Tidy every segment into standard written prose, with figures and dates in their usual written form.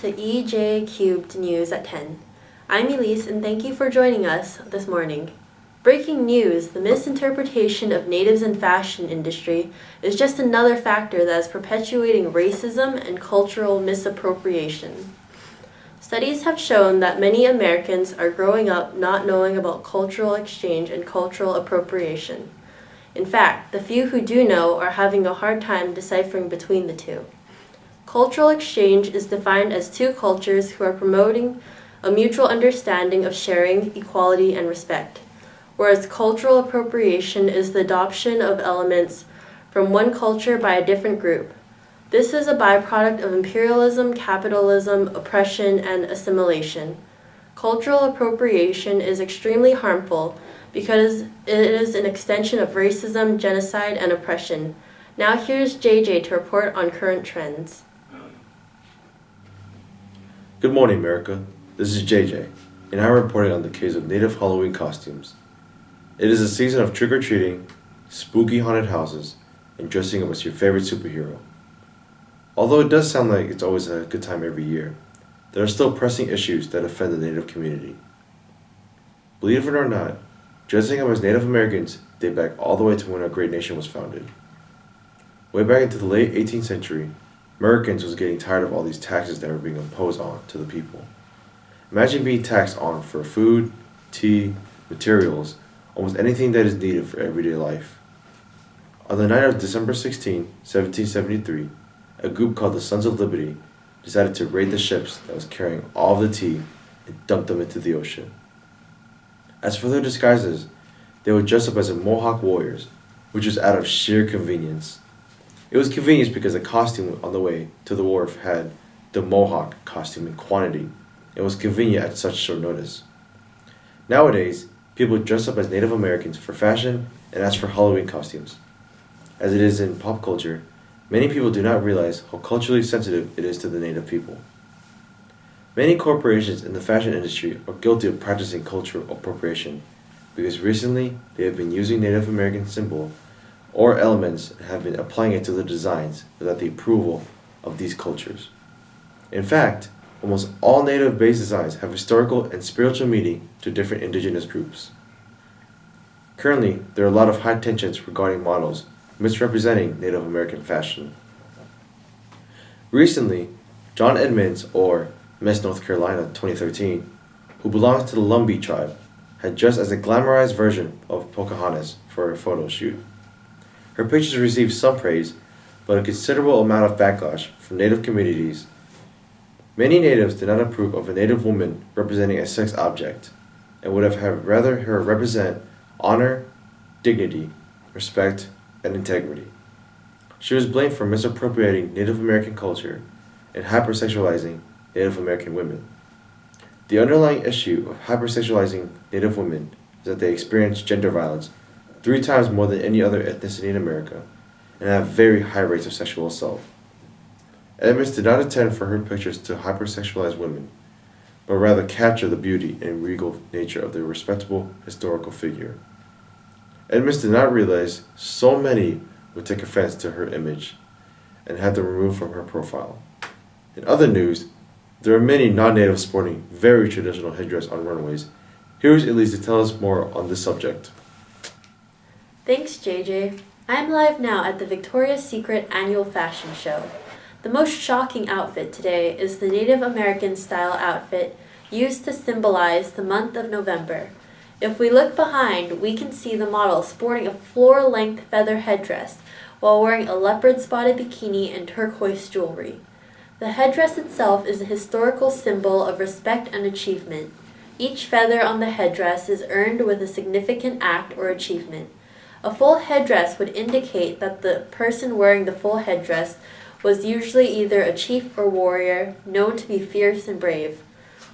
to EJ Cubed News at 10. I'm Elise and thank you for joining us this morning. Breaking news, the misinterpretation of natives in fashion industry is just another factor that is perpetuating racism and cultural misappropriation. Studies have shown that many Americans are growing up not knowing about cultural exchange and cultural appropriation. In fact, the few who do know are having a hard time deciphering between the two. Cultural exchange is defined as two cultures who are promoting a mutual understanding of sharing, equality, and respect, whereas cultural appropriation is the adoption of elements from one culture by a different group. This is a byproduct of imperialism, capitalism, oppression, and assimilation. Cultural appropriation is extremely harmful because it is an extension of racism, genocide, and oppression. Now here's JJ to report on current trends. Good morning, America. This is JJ, and I'm reporting on the case of Native Halloween costumes. It is a season of trick-or-treating, spooky haunted houses, and dressing up as your favorite superhero. Although it does sound like it's always a good time every year, there are still pressing issues that offend the Native community. Believe it or not, dressing up as Native Americans date back all the way to when our great nation was founded. Way back into the late 18th century, Americans was getting tired of all these taxes that were being imposed on to the people. Imagine being taxed on for food, tea, materials, almost anything that is needed for everyday life. On the night of December 16, 1773, a group called the Sons of Liberty decided to raid the ships that was carrying all of the tea and dump them into the ocean. As for their disguises, they would dress up as Mohawk warriors, which was out of sheer convenience. It was convenience because the costume on the way to the wharf had the Mohawk costume in quantity. It was convenient at such short notice. Nowadays, people dress up as Native Americans for fashion and as for Halloween costumes. As it is in pop culture, many people do not realize how culturally sensitive it is to the Native people. Many corporations in the fashion industry are guilty of practicing cultural appropriation because recently they have been using Native American symbol or elements and have been applying it to the designs without the approval of these cultures. In fact, almost all Native-based designs have historical and spiritual meaning to different indigenous groups. Currently, there are a lot of high tensions regarding models misrepresenting Native American fashion. Recently, John Edmonds, or Miss North Carolina 2013, who belongs to the Lumbee tribe, had dressed as a glamorized version of Pocahontas for a photo shoot. Her pictures received some praise, but a considerable amount of backlash from Native communities. Many Natives did not approve of a Native woman representing a sex object, and would have had rather her represent honor, dignity, respect, and integrity. She was blamed for misappropriating Native American culture and hypersexualizing Native American women. The underlying issue of hypersexualizing Native women is that they experience gender violence 3 times more than any other ethnicity in America and have very high rates of sexual assault. Edmonds did not intend for her pictures to hypersexualize women, but rather capture the beauty and regal nature of their respectable historical figure. Edmonds did not realize so many would take offense to her image and had them removed from her profile. In other news, there are many non-Natives sporting very traditional headdress on runways. Here's Elise to tell us more on this subject. Thanks, JJ. I'm live now at the Victoria's Secret annual fashion show. The most shocking outfit today is the Native American style outfit used to symbolize the month of November. If we look behind, we can see the model sporting a floor-length feather headdress while wearing a leopard-spotted bikini and turquoise jewelry. The headdress itself is a historical symbol of respect and achievement. Each feather on the headdress is earned with a significant act or achievement. A full headdress would indicate that the person wearing the full headdress was usually either a chief or warrior, known to be fierce and brave.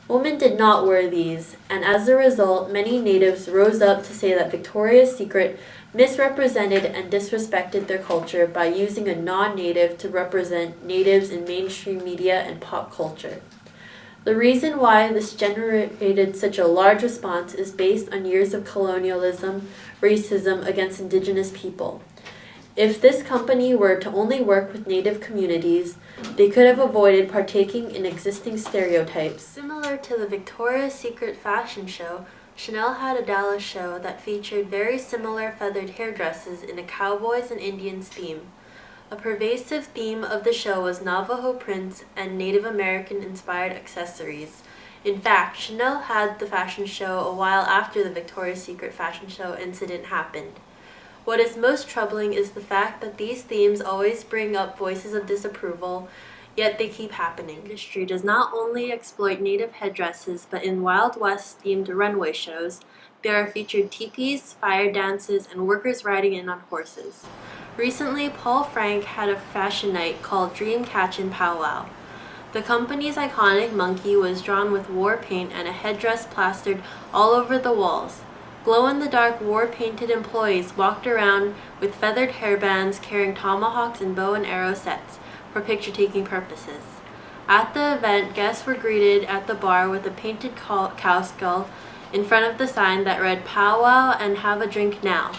Women did not wear these, and as a result, many Natives rose up to say that Victoria's Secret misrepresented and disrespected their culture by using a non-Native to represent Natives in mainstream media and pop culture. The reason why this generated such a large response is based on years of colonialism, racism against indigenous people. If this company were to only work with Native communities, they could have avoided partaking in existing stereotypes. Similar to the Victoria's Secret fashion show, Chanel had a Dallas show that featured very similar feathered hairdresses in a cowboys and Indians theme. A pervasive theme of the show was Navajo prints and Native American inspired accessories. In fact, Chanel had the fashion show a while after the Victoria's Secret fashion show incident happened. What is most troubling is the fact that these themes always bring up voices of disapproval, yet they keep happening. The industry does not only exploit Native headdresses, but in Wild West themed runway shows, there are featured teepees, fire dances, and workers riding in on horses. Recently, Paul Frank had a fashion night called Dream Catchin' Powwow. The company's iconic monkey was drawn with war paint and a headdress plastered all over the walls. Glow-in-the-dark war-painted employees walked around with feathered hairbands carrying tomahawks and bow and arrow sets for picture-taking purposes. At the event, guests were greeted at the bar with a painted cow skull in front of the sign that read "Powwow and have a drink now."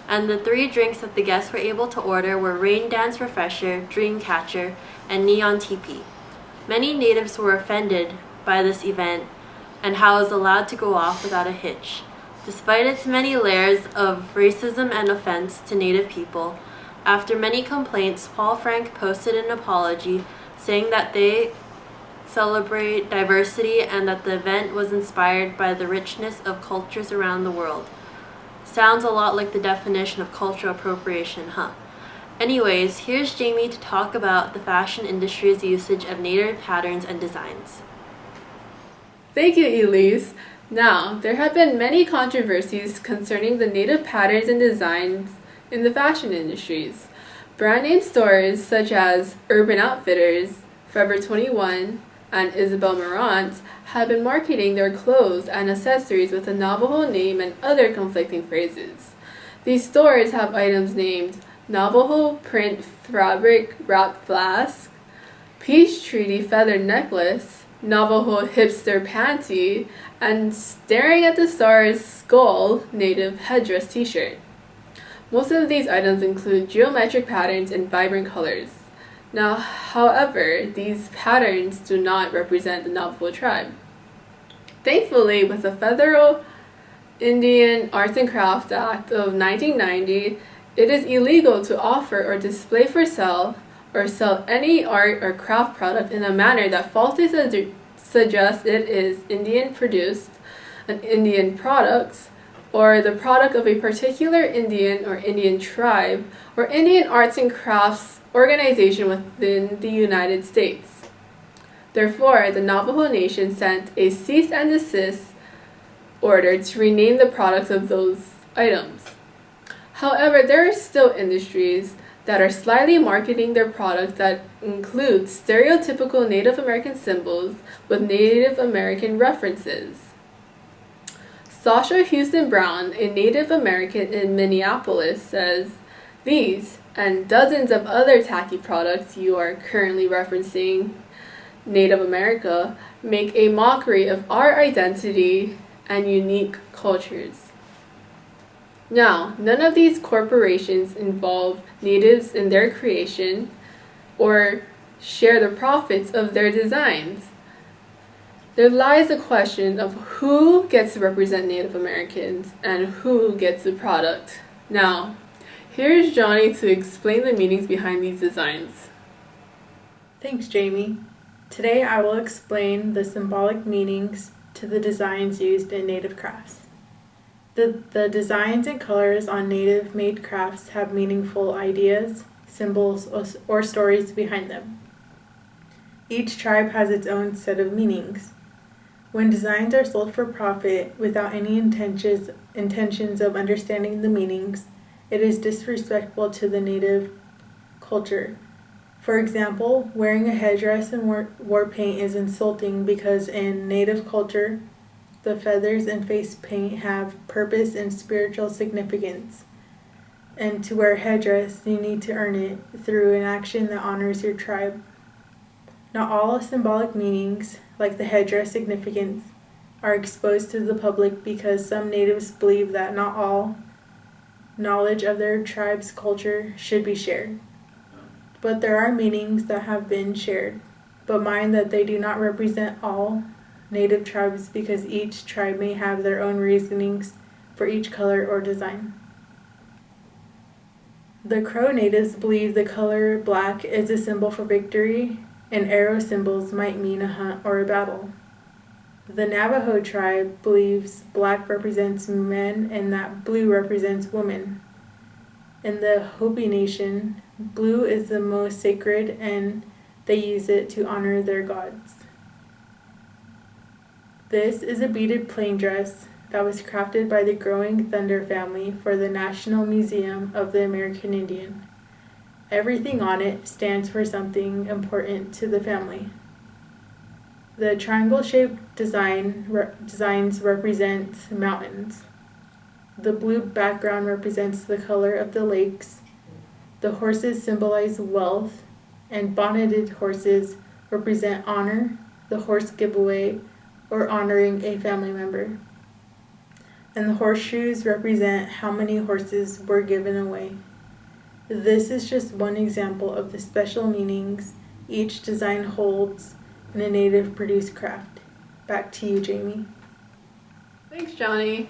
And the 3 drinks that the guests were able to order were Rain Dance Refresher, Dream Catcher, and Neon Teepee. Many natives were offended by this event and how it was allowed to go off without a hitch. Despite its many layers of racism and offense to Native people, after many complaints, Paul Frank posted an apology saying that they celebrate diversity and that the event was inspired by the richness of cultures around the world. Sounds a lot like the definition of cultural appropriation, huh? Anyways, here's Jamie to talk about the fashion industry's usage of Native patterns and designs. Thank you, Elise. Now, there have been many controversies concerning the Native patterns and designs in the fashion industries. Brand name stores such as Urban Outfitters, Forever 21, and Isabel Marant have been marketing their clothes and accessories with a Navajo name and other conflicting phrases. These stores have items named Navajo print fabric wrapped flask, Peach Treaty feather necklace, Navajo hipster panty, and Staring at the Stars skull Native headdress t-shirt. Most of these items include geometric patterns and vibrant colors. Now, however, these patterns do not represent the Navajo tribe. Thankfully, with the Federal Indian Arts and Crafts Act of 1990, it is illegal to offer or display for sale or sell any art or craft product in a manner that falsely suggests it is Indian produced, an Indian product, or the product of a particular Indian or Indian tribe, or Indian arts and crafts organization within the United States. Therefore, the Navajo Nation sent a cease and desist order to rename the products of those items. However, there are still industries that are slyly marketing their products that include stereotypical Native American symbols with Native American references. Sasha Houston Brown, a Native American in Minneapolis, says, "These and dozens of other tacky products you are currently referencing, Native America, make a mockery of our identity and unique cultures." Now, none of these corporations involve natives in their creation or share the profits of their designs. There lies a question of who gets to represent Native Americans and who gets the product. Now, here's Johnny to explain the meanings behind these designs. Thanks, Jamie. Today I will explain the symbolic meanings to the designs used in Native crafts. The designs and colors on Native-made crafts have meaningful ideas, symbols, or stories behind them. Each tribe has its own set of meanings. When designs are sold for profit without any intentions of understanding the meanings, it is disrespectful to the Native culture. For example, wearing a headdress and war paint is insulting because in Native culture, the feathers and face paint have purpose and spiritual significance. And to wear a headdress, you need to earn it through an action that honors your tribe. Not all symbolic meanings, like the headdress significance, are exposed to the public because some natives believe that not all knowledge of their tribe's culture should be shared. But there are meanings that have been shared, but mind that they do not represent all Native tribes because each tribe may have their own reasonings for each color or design. The Crow natives believe the color black is a symbol for victory, and arrow symbols might mean a hunt or a battle. The Navajo tribe believes black represents men and that blue represents women. In the Hopi Nation, blue is the most sacred and they use it to honor their gods. This is a beaded plain dress that was crafted by the Growing Thunder family for the National Museum of the American Indian. Everything on it stands for something important to the family. The triangle-shaped designs represent mountains. The blue background represents the color of the lakes. The horses symbolize wealth, and bonneted horses represent honor, the horse giveaway, or honoring a family member. And the horseshoes represent how many horses were given away. This is just one example of the special meanings each design holds in a native produced craft. Back to you, Jamie. Thanks, Johnny.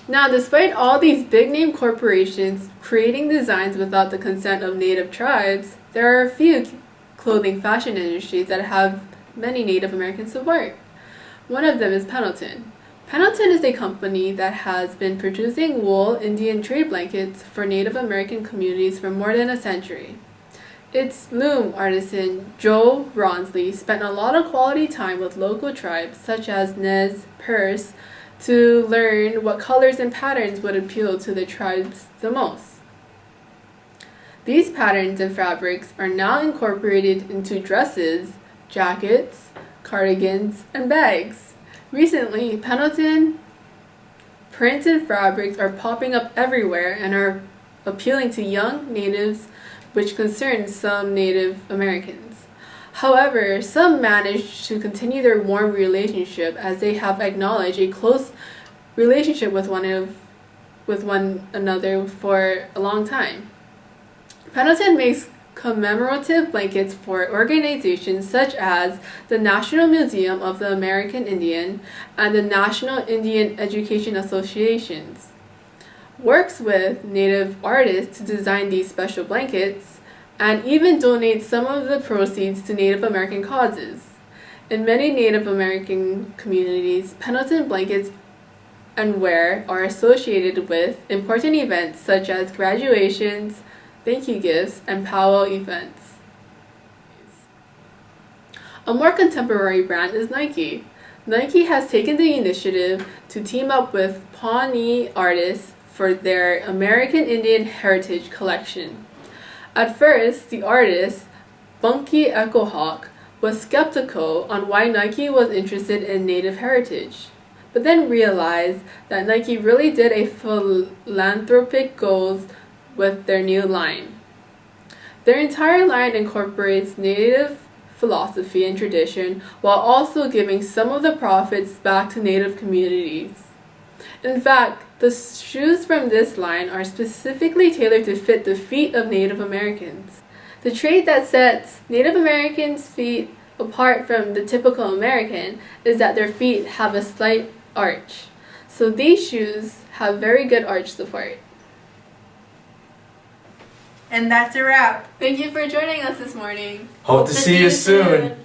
Now, despite all these big name corporations creating designs without the consent of native tribes, there are a few clothing fashion industries that have many Native American support. One of them is Pendleton. Pendleton is a company that has been producing wool Indian trade blankets for Native American communities for more than a century. Its loom artisan, Joe Ronsley, spent a lot of quality time with local tribes such as Nez Perce to learn what colors and patterns would appeal to the tribes the most. These patterns and fabrics are now incorporated into dresses, jackets, cardigans, and bags. Recently, Pendleton printed fabrics are popping up everywhere and are appealing to young natives, which concerns some Native Americans. However, some managed to continue their warm relationship as they have acknowledged a close relationship with one another for a long time. Pendleton makes commemorative blankets for organizations such as the National Museum of the American Indian and the National Indian Education Associations. Works with Native artists to design these special blankets, and even donates some of the proceeds to Native American causes. In many Native American communities, Pendleton blankets and wear are associated with important events such as graduations, thank you gifts, and powwow events. A more contemporary brand is Nike. Nike has taken the initiative to team up with Pawnee artists for their American Indian Heritage collection. At first, the artist, Bunky Echohawk, was skeptical on why Nike was interested in Native heritage, but then realized that Nike really did a philanthropic goals with their new line. Their entire line incorporates Native philosophy and tradition while also giving some of the profits back to Native communities. In fact, the shoes from this line are specifically tailored to fit the feet of Native Americans. The trait that sets Native Americans' feet apart from the typical American is that their feet have a slight arch. So these shoes have very good arch support. And that's a wrap. Thank you for joining us this morning. Hope to see you soon.